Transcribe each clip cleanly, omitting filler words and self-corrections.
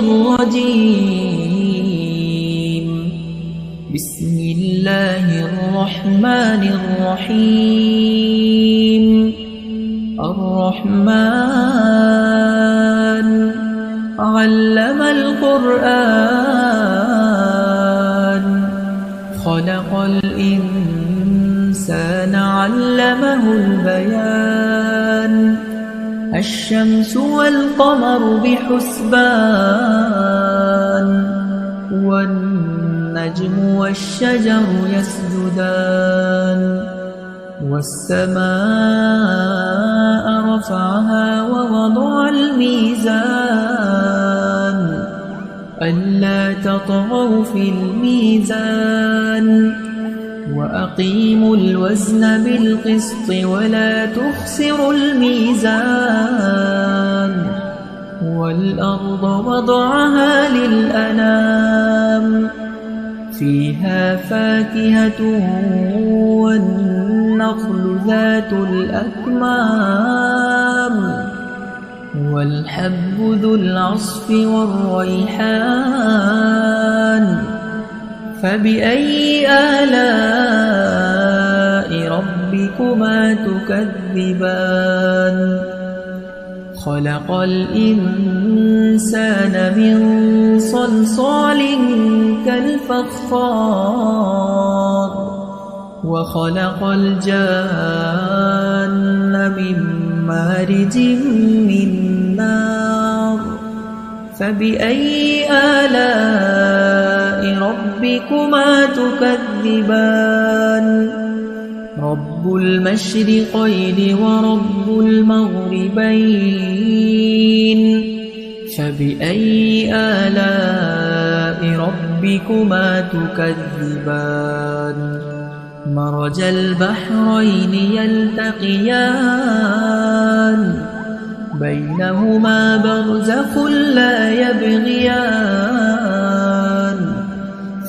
الرجيم. بسم الله الرحمن الرحيم. الرحمن علم القرآن خلق الإنسان علمه البيان. الشمس والقمر بحسبان والنجم والشجر يسجدان. والسماء رفعها ووضع الميزان ألا تطغوا في الميزان وأقيموا الوزن بالقسط ولا تخسروا الميزان. والأرض وضعها للأنام فيها فاكهة والنخل ذات الأكمام والحب ذو العصف والريحان. فبأي آلاء ربكما تكذبان. خلق الإنسان من صلصال كالفخار وخلق الجان من مارج من نار. فبأي آلاء ربكما تكذبان. رب المشرقين ورب المغربين. فبأي آلاء ربكما تكذبان. مرج البحرين يلتقيان بينهما برزخ لا يبغيان.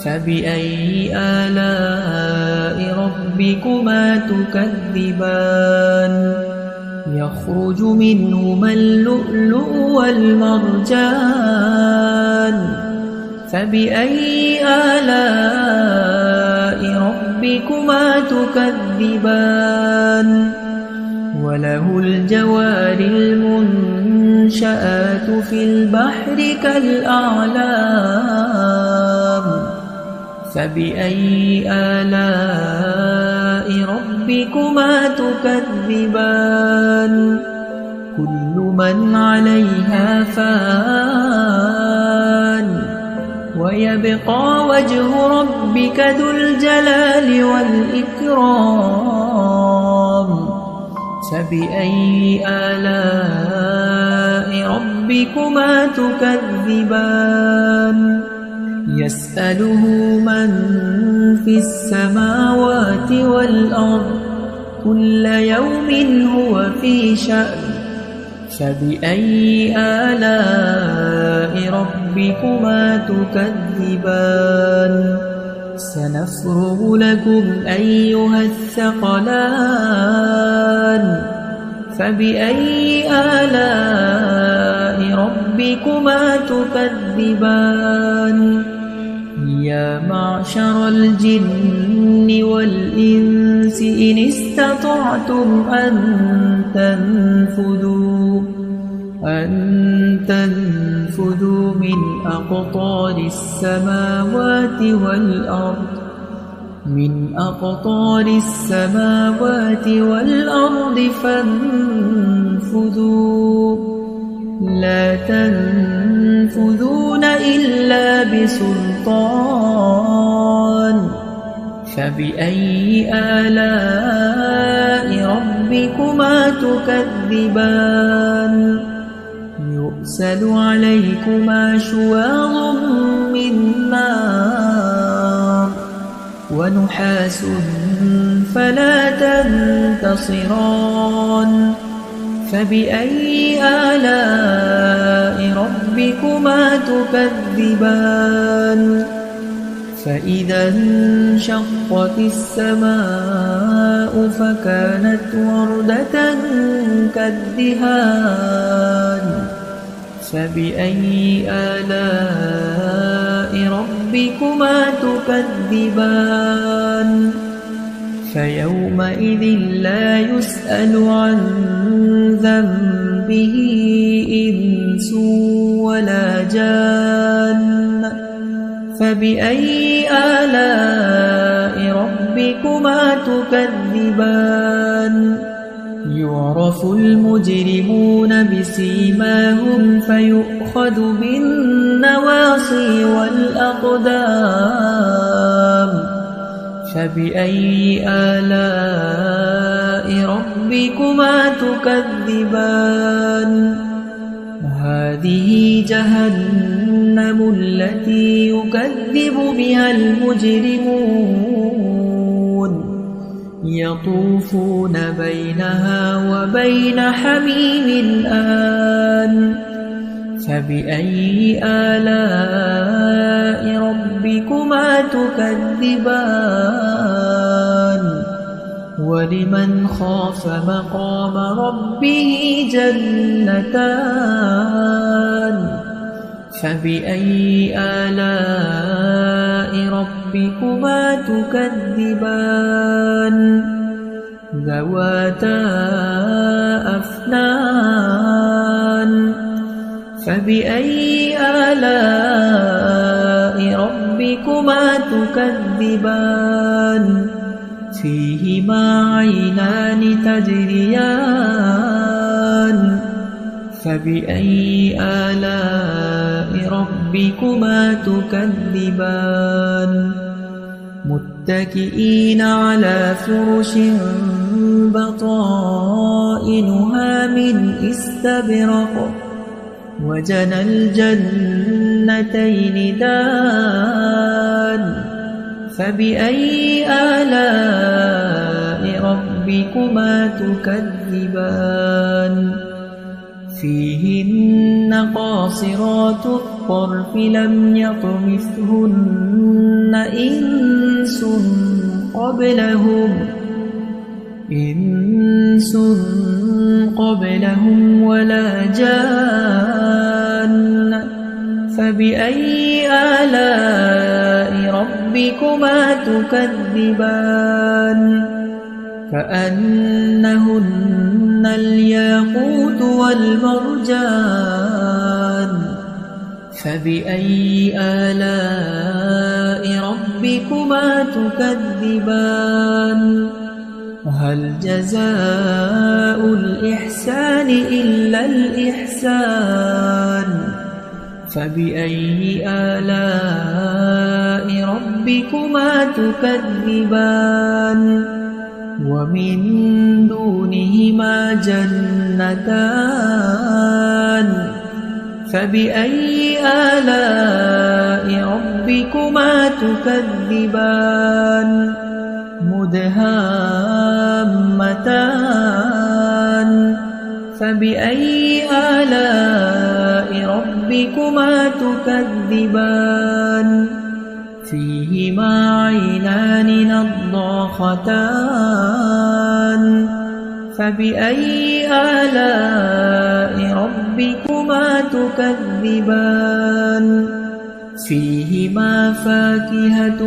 فبأي آلاء ربكما تكذبان. يخرج منهما اللؤلؤ والمرجان. فبأي آلاء ربكما تكذبان. وله الجوار المنشآت في البحر كالأعلام. فبأي آلاء ربكما تكذبان. كل من عليها فان ويبقى وجه ربك ذو الجلال والإكرام. فبأي آلاء ربكما تكذبان. يسأله من في السماوات والأرض كل يوم هو في شأن. فبأي آلاء ربكما تكذبان. سنفرغ لكم أيها الثقلان. فبأي آلاء ربكما تكذبان. يا معشر الجن والإنس إن استطعتم أن تنفذوا من أقطار السماوات والأرض فانفذوا لا تنفذون إلا بسلطان. فبأي آلاء ربكما تكذبان. يرسل عليكما شواظ من نار ونحاس فلا تنتصران. فبأي آلاء ربكما تكذبان. فإذا انشقت السماء فكانت وردة كالدهان. فبأي آلاء ربكما تكذبان فيومئذ لا يسأل عن ذنبه إنس ولا جان فبأي آلاء ربكما تكذبان يعرف المجرمون بسيماهم فيؤخذ بالنواصي والأقدام فبأي آلاء ربكما تكذبان هذه جهنم التي يكذب بها المجرمون يطوفون بينها وبين حميم آن فبأي آلاء ربكما تكذبان ولمن خاف مقام ربه جنتان فبأي آلاء ربكما تكذبان ذواتا أفنان فبأي آلاء ربكما تكذبان فيهما عينان تجريان فبأي آلاء ربكما تكذبان متكئين على فرش بطائنها من استبرق وجنى الجنتين دان فبأي آلاء ربكما تكذبان فيهن قاصرات الطرف لم يطمثهن إنس قبلهم ولا جان فبأي آلاء ربكما تكذبان كأنهن الياقوت والمرجان فبأي آلاء ربكما تكذبان هل جزاء الإحسان إلا الإحسان فبأي آلاء ربكما تكذبان ومن دونهما جنتان فبأي آلاء ربكما تكذبان مدهامتان فبأي آلاء ربكما تكذبان فيهما عينان نضاختان فبأي آلاء ربكما تكذبان فيهما فاكهة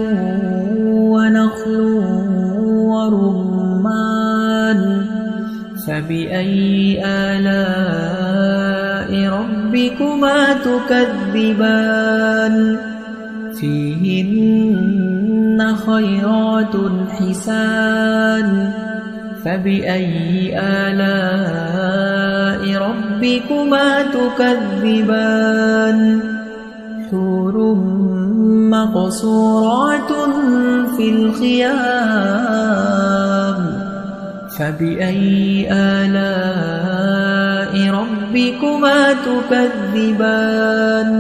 ونخل ورمان فبأي آلاء ربكما تكذبان فيهن خيرات حسان فبأي آلاء ربكما تكذبان حور مقصورات في الخيام فبأي آلاء ربكما تكذبان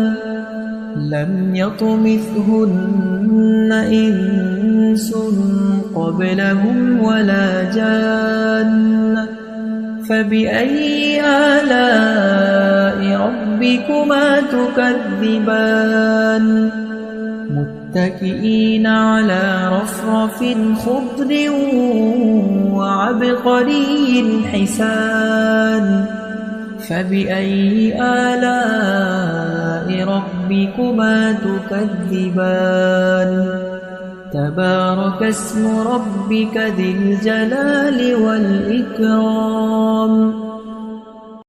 لم يطمثهن إنس قبلهم ولا جان فبأي آلاء ربكما تكذبان متكئين على رفرف خضر وعبقري حسان فبأي آلاء ربكما تكذبان تبارك اسم ربك ذي الجلال والإكرام